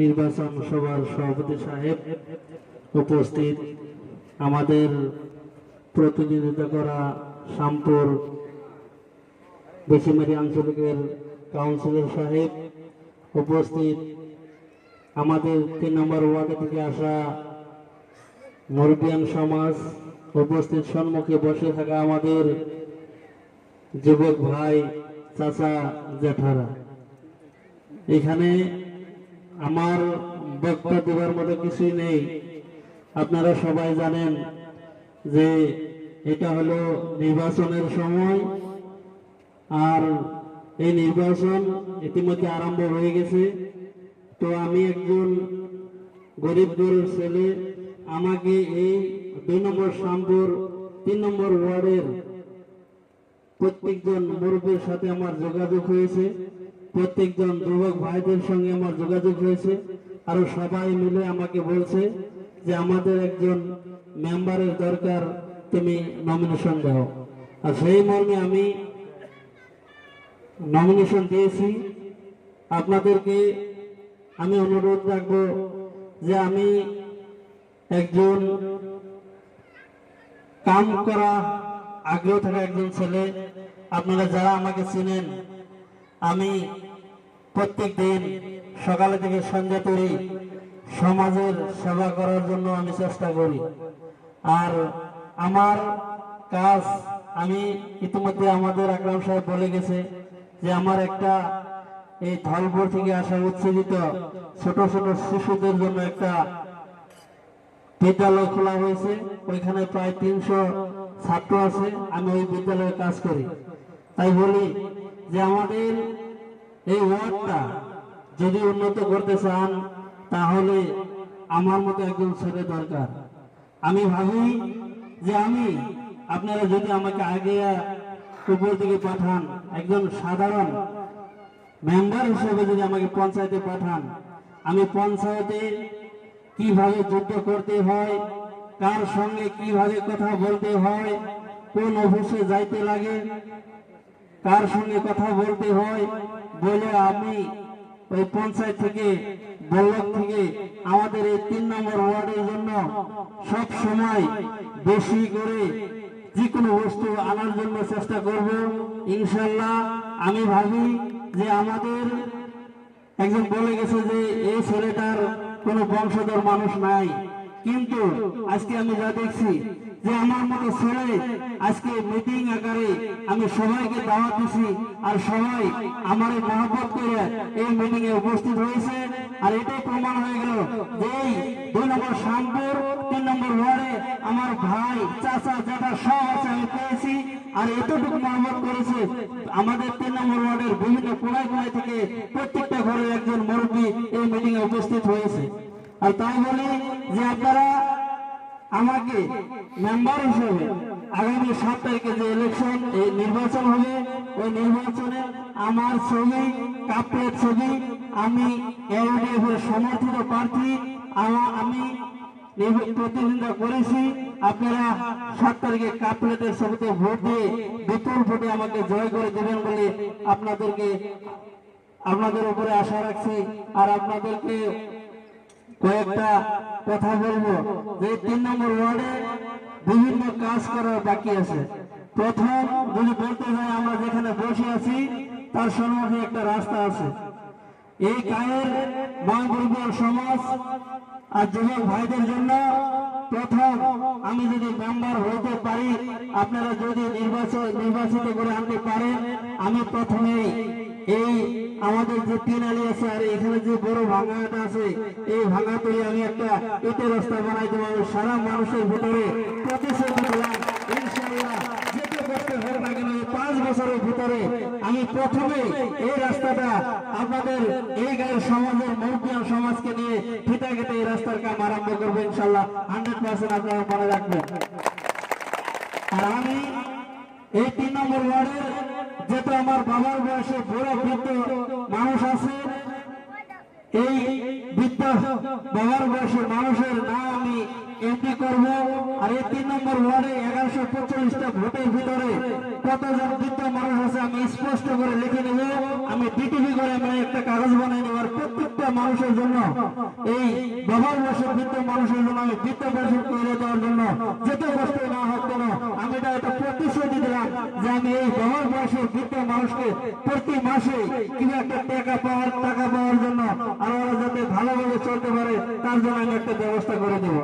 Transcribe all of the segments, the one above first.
নির্বাচন সভার সভাপতি সাহেব, উপস্থিত আমাদের প্রতিনিধিত্ব করা শ্যামপুর বেশিমারি আঞ্চলিকের কাউন্সিলর সাহেব, উপস্থিত আমাদের 3 নম্বর ওয়ার্ড থেকে আসা মুরব্বিয়ান সমাজ, উপস্থিত সম্মুখে বসে থাকা আমাদের যুবক ভাই, চাচা, জ্যাঠারা। এখানে আমার বক্তব্য দেওয়ার মতো কিছুই নেই। আপনারা সবাই জানেন যে এটা হলো নির্বাচনের সময়, আর এই নির্বাচন ইতিমধ্যে আরম্ভ হয়ে গেছে। তো আমি একজন গরিব ঘরের ছেলে, আমাকে এই 2 নম্বর শ্যামপুর 3 নম্বর ওয়ার্ডের প্রত্যেকজন মুরব্বীর সাথে আমার যোগাযোগ হয়েছে, প্রত্যেকজন যুবক ভাইদের সঙ্গে আমার যোগাযোগ হয়েছে। আর সবাই মিলে আমাকে বলছে যে আমাদের একজন মেম্বারের দরকার, তুমি নমিনেশন দাও। আর সেই মর্মে আমি নমিনেশন দিয়েছি। আপনাদেরকে আমি অনুরোধ রাখবো যে আমি একজন কাম করা আগ্রহ থাকা একজন ছেলে। আপনারা যারা আমাকে চিনেন, আমি প্রত্যেক দিন সকালে থেকে সন্ধ্যা করি সমাজের সেবা করার জন্য আমি চেষ্টা করি। আর আমার কাজ, আমি ইতিমধ্যে আমাদের আকরাম সাহেব বলে গেছে যে আমার একটা এই ধলপুর থেকে আসা উচ্ছেদিত ছোট ছোট শিশুদের জন্য একটা বিদ্যালয় খোলা হয়েছে। ওইখানে প্রায় 300 ছাত্র আছে। আমি ওই বিদ্যালয়ে কাজ করি। তাই বলি যে আমাদের এই ওয়ার্ডটা যদি উন্নত করতে চান, তাহলে আমার মতো একজন ছেলে দরকার। আমি ভাবি যে আপনারা যদি আমাকে আগে উপর দিকে পাঠান, একজন সাধারণ মেম্বার হিসেবে যদি আমাকে পঞ্চায়েতে পাঠান, আমি পঞ্চায়েতে কিভাবে যুদ্ধ করতে হয়, কার সঙ্গে কিভাবে কথা বলতে হয়, কোন অফিসে যাইতে লাগে, কার সঙ্গে কথা বলতে হয় বলে আমি ওই পঞ্চায়েত থেকে, ব্লক থেকে আমাদের এই 3 নম্বর ওয়ার্ডের জন্য সব সময় বেশি করে যে কোনো বস্তু আনার জন্য চেষ্টা করব ইনশাল্লাহ। আমি ভাবি যে আমাদের একজন বলে গেছে যে এই ছেলেটার কোনো বংশধর মানুষ নাই, কিন্তু আজকে আমি যা দেখছি যে আমার মতো ছেলে আজকে মিটিং আকারে আমি সবাইকে দাওয়াত দিছি, আর সবাই আমার মহব্বত করে এই মিটিং এ উপস্থিত হয়েছে। আর এটাই প্রমাণ হয়ে গেল যে এই 2 নম্বর শ্যামপুর 3 নম্বর ওয়ার্ডে আমার ভাই, চাচা, জ্যাঠা সব আছে, আমি পেয়েছি। আর এতটুকু মহব্বত করেছে আমাদের 3 নম্বর ওয়ার্ডের বিভিন্ন কোনায় কোনায় থেকে প্রত্যেকটা ঘরে একজন মুরব্বী এই মিটিং এ উপস্থিত হয়েছে। আর তাই বলি যে আপনারা আমাকে মেম্বার হিসেবে আগামী 7 তারিখে যে ইলেকশন, এই নির্বাচন হবে, ওই নির্বাচনে আমার ছবি, কাপড়ের ছবি, আমি এলডিএফ এর সমর্থিত প্রার্থী, আমি প্রতিদ্বন্দ্বিতা করেছি। আপনারা 7 তারিখে কাপড়ের ছবিতে ভোট দিয়ে বিপুল ভোটে আমাকে জয় করে দেবেন বলে আপনাদের উপরে আশা রাখছি। আর আপনাদেরকে কয়েকটা কথা বলবো যে 3 নম্বর ওয়ার্ডে বিভিন্ন কাজ করার বাকি আছে। প্রথম যদি বলতে যাই, আমরা যেখানে বসে আছি তার সম্মুখে একটা রাস্তা আছে। এই গায়ের বাঙালি সমাজ আর যুবক ভাইদের জন্য প্রথম আমি যদি মেম্বার হতে পারি, আপনারা যদি নির্বাচিত করে আনতে পারেন, আমি প্রথমেই এই আমাদের যে 3 আলি আছে আর এখানে যে বড় ভাঙাটা আছে, এই ভাঙাতে আমি একটা ইটের রাস্তা বানাই দেবো। সারা মানুষের ভিতরে প্রতিশ্রুতি দিলাম ইনশাআল্লাহ, যেতে করতে হবে না কেন 5 বছরের ভিতরে আমি প্রথমে এই রাস্তাটা আপনাদের এই গায়ের সমাজের মুরব্বিয়ান সমাজকে নিয়ে ফিতা কেটে এই রাস্তার কাম আরম্ভ করবো ইনশাআল্লাহ। 100% আপনারা মনে রাখবেন। আর আমি এই 3 নম্বর ওয়ার্ডের যেটা আমার বাবার বয়সে বড় বৃদ্ধ মানুষ আছে, এই বৃদ্ধ বাবার বয়সের মানুষের নাম আমি এমনি করব। আর এই 3 নম্বর ওয়ার্ডে 1145টা ভোটের ভিতরে কতজন বৃদ্ধ মানুষ আছে আমি স্পষ্ট করে লিখে নেব। আমি ডিটিভি করে আমি একটা কাগজ বানিয়ে নেব। আর প্রত্যেকটা মানুষের জন্য এই ব্যবহার বয়সের বৃদ্ধ মানুষের জন্য আমি বৃদ্ধ পেনশন করে দেওয়ার জন্য যত কষ্ট না হোক কেন আমি এটা প্রতিশ্রুতি দিলাম যে আমি এই ব্যবহার বয়সের বৃদ্ধ মানুষকে প্রতি মাসে কিংবা একটা টাকা পাওয়ার জন্য আর ওরা যাতে ভালোভাবে চলতে পারে তার জন্য আমি একটা ব্যবস্থা করে দেব।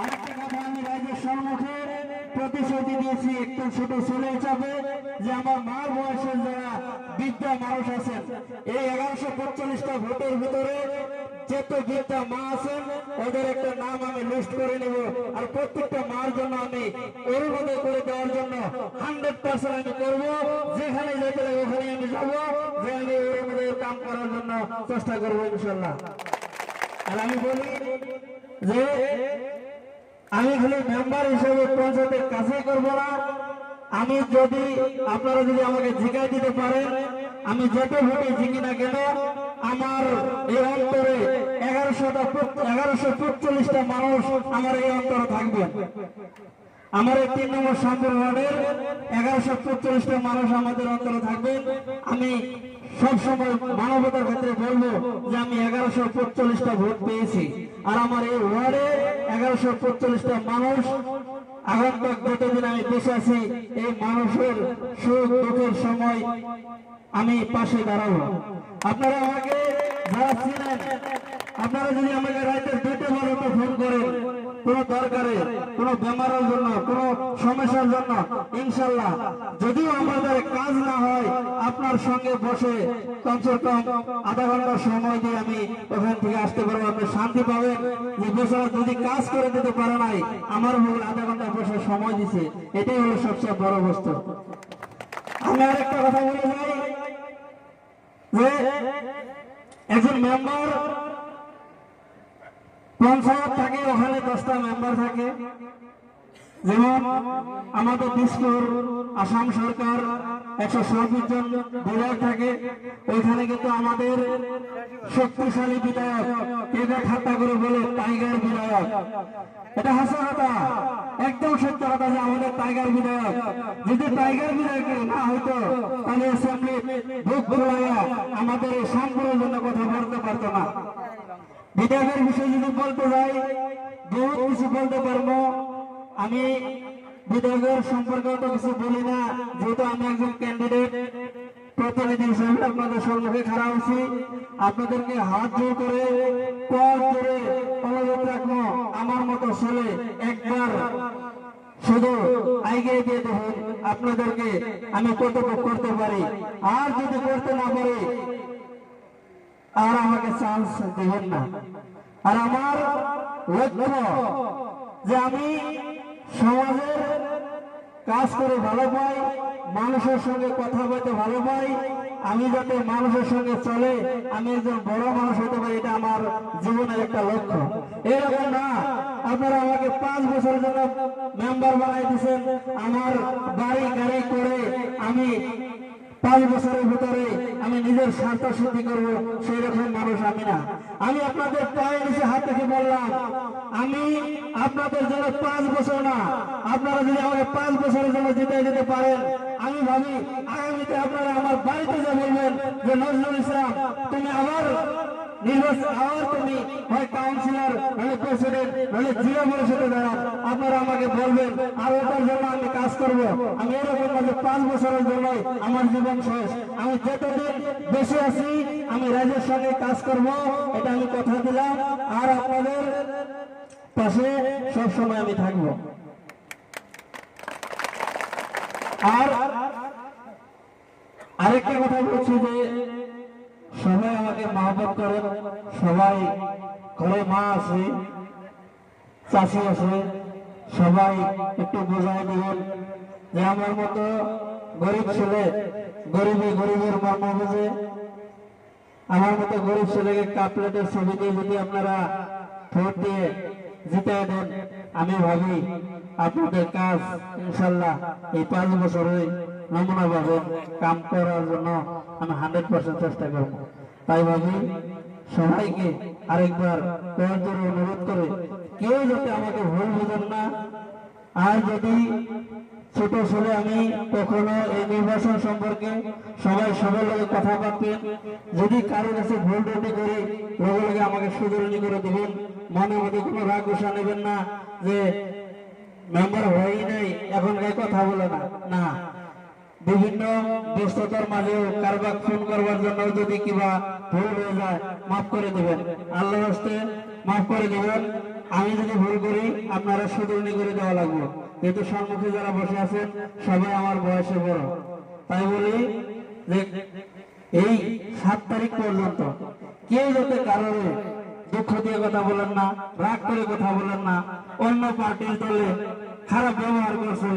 আরেকটা কথা আমি রাজ্যের সম্মুখে প্রতিশ্রুতি দিয়েছি একটু ছোট ছেলে হিসাবে যে আমার মার বয়সের যারা বৃদ্ধা মানুষ আছেন এই 1145টা ভোটের ভিতরে যত বৃদ্ধা মা আছেন ওদের একটা নাম আমি লিস্ট করে নেব। আর প্রত্যেকটা মার জন্য আমি অরুণোদয় করে দেওয়ার জন্য 100% আমি করব। যেখানে যেতে লাগে ওখানে আমি যাব, যে আমি অরুণোদয়ের কাম করার জন্য চেষ্টা করবো ইনশাল্লাহ। আর আমি বলি যে আমি খালি মেম্বার হিসেবে পঞ্চায়েতের কাছে করবো না, আমি যদি আপনারা যদি আমাকে জিগাই দিতে পারেন আমি যত ভোটে জিকি না কেন আমার এই অন্তরে 1145টা মানুষ আমার এই অন্তরে থাকবে। আমার এই 3 নম্বর শামপুর ওয়ার্ডের 1145টা মানুষ আমাদের অন্তরে থাকবে। আমি সবসময় মানবতার ক্ষেত্রে বলবো যে আমি 1145টা ভোট পেয়েছি। আর আমার এই ওয়ার্ডে 1145টা মানুষ আগন্তুক যতদিন আমি বেঁচে আছি এই মানুষের সুখ দুঃখের সময় আমি পাশে দাঁড়াবো। আপনারা আমাকে যারা ছিলেন আপনারা যদি আমাকে রাতের 2টা বারোটা ফোন করেন কোনো দরকারে কোনো বেমারের জন্য কোনো সমস্যার জন্য ইনশাল্লাহ যদিও আমাদের কাজ না হয় আপনার সঙ্গে বসে কমসে কম আধা ঘন্টা সময় দিয়ে আমি ওখান থেকে আসতে পারবো। আপনি শান্তি পাবেন যে বেচারা যদি কাজ করে দিতে পারে নাই আমার ভুল আধা ঘন্টা বসে সময় দিছে, এটাই হলো সবচেয়ে বড় বস্তু। আমি আরেকটা কথা বলে যাই যে একজন মেম্বার পঞ্চায়েত থাকে ওখানে 10টা মেম্বার থাকে। যেমন আমাদের দিসপুর আসাম সরকার 126 জন বিধায়ক থাকে, ওইখানে কিন্তু আমাদের শক্তিশালী বিধায়ক এদের ঠাট্টা করে বলে টাইগার বিধায়ক। এটা হাসা কথা, একদম সত্য কথা যে আমাদের টাইগার বিধায়ক। যদি টাইগার বিধায়ক না হইতো তাহলে অ্যাসেম্বলি বুক খোলাইয়া আমাদের এই সম্পূর্ণের জন্য কথা বলতে পারতো না। বিধায়কের বিষয়ে যদি বলতে যাই বহুত কিছু বলতে পারবো। আমি বিধায়কের সম্পর্কে তো কিছু বলি না, যেহেতু আমি একজন ক্যান্ডিডেট প্রতিনিধি হিসেবে আপনাদের সম্মুখে খাড়া হয়েছি। আপনাদেরকে হাত জোর করে পথ ধরে অনুরোধ রাখবো আমার মতো ছেলে একবার শুধু আইগিয়ে দিয়ে দেখুন আপনাদেরকে আমি কতটুকু করতে পারি। আর যদি করতে না পারি আর আমাকে চান্স দেবেন না। আর আমার লক্ষ্য যে আমি সমাজের কাজ করে ভালো পাই, মানুষের সঙ্গে কথা বলতে ভালো পাই, আমি যাতে মানুষের সঙ্গে চলে আমি একজন বড় মানুষ হতে পারি, এটা আমার জীবনের একটা লক্ষ্য। এরকম না আপনারা আমাকে 5 বছরের জন্য মেম্বার বানাই দিচ্ছেন, আমার বাড়ি গাড়ি করে আমি 5 বছরের ভিতরে আমি নিজের স্বার্থ সিদ্ধি করবো সেই রকম মানুষ আমি না। আমি আপনাদের পায়ে নিচে হাত থেকে বললাম আমি আপনাদের জন্য 5 বছর না, আপনারা যদি আমাকে 5 বছরের জন্য জিতে যেতে পারেন আমি ভাবি আগামীতে আপনারা আমার বাড়িতে যা বলবেন যে নজরুল ইসলাম তুমি আবার নির্বাচন আবার তুমি হয় কাউন্সিলর নাহলে প্রেসিডেন্ট নাহলে জিলা পরিষদে দাঁড়ান, আপনারা আমাকে বলবেন আর ওটার জন্য আমি কাজ করব। আমি এরকম ভাবে 5 বছরের জন্য আমার জীবন শেষ। আমি যতদিন বেঁচে আছি আমি রাজ্যের সঙ্গে কাজ করব, এটা আমি কথা দিলাম। আর আপনাদের পাশে সব সময় আমি থাকবো। আর আরেকটা কথা বলছি যে সবাই আমাকে মহব্বত করেন, সবাই ঘরে মা আছে চাষি আছে, সবাই একটু বোঝাই দিবেন যে আমার মতো গরিব ছেলে গরিবের মর্ম বোঝে। আমার মতো গরিব ছেলেকে কাপ প্লেটের ছবি দিয়ে যদি আপনারা ভোট দিয়ে জিতাই দেন আমি ভাবি আপনাদের কাজ ইনশাল্লাহ এই 5 বছরে নমুনা পাবেন। কাম করার জন্য আমি 100% চেষ্টা করব। তাই ভাবি সবাইকে আরেকবার কয়েকজন অনুরোধ করে কেউ যাতে আমাকে ভুল বুঝেন না। আর যদি ছোট ছেলে আমি কখনো এই নির্বাচন সম্পর্কে সবাই সবার লগে কথা বলবেন, যদি কারো কাছে ভুল ত্রুটি করি লগে লগে আমাকে শুধরণী করে দেবেন। মনের মধ্যে কোনো রাগ গোসা নেবেন না যে মেম্বার হয়ই নাই এখন কথা বলে না। না, বিভিন্ন ব্যস্ততার মাঝেও কারবার ফোন করবার জন্য যদি কিবা ভুল হয়ে যায় মাফ করে দেবেন, আল্লাহর হস্তে মাফ করে দেবেন। আমি যদি ভুল করি আপনারা শুধরণী করে দেওয়া লাগবে, যেহেতু সম্মুখে যারা বসে আছেন সবাই আমার বয়সে বড়। তাই বলি যে এই 7 তারিখ পর্যন্ত কেউ যাতে কারোর দুঃখ দিয়ে কথা বলেন না, রাগ করে কথা বলেন না। অন্য পার্টির দলে খারাপ ব্যবহার করছে,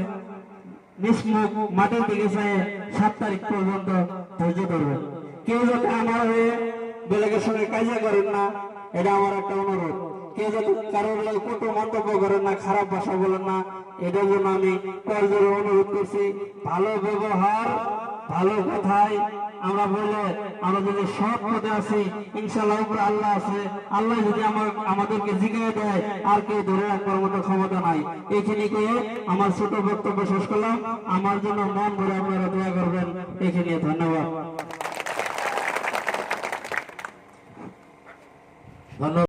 নিষ্মুখ মাটির দিকে চায় 7 তারিখ পর্যন্ত ধৈর্য ধরবেন। কেউ যাতে আমার হয়ে বেলেগের সঙ্গে কাজা করেন না, এটা আমার একটা অনুরোধ। কেউ যাতে কারোর কটু মন্তব্য করেন না, খারাপ ভাষা বলেন না, এটার জন্য আমি কয়েকজন অনুরোধ করছি। ভালো ব্যবহার, ভালো কথাই আমরা বলে আমরা যদি সৎ পথে আছি ইনশাআল্লাহ উপরে আল্লাহ আছে। আল্লাহ যদি আমাদেরকে জিজ্ঞাসা দেয় আর কেউ ধরে রাখবার মতো ক্ষমতা নাই। এইখানে কয়ে আমার ছোট বক্তব্য শেষ করলাম। আমার জন্য মন ভরে আপনারা দোয়া করবেন। এখানে ধন্যবাদ।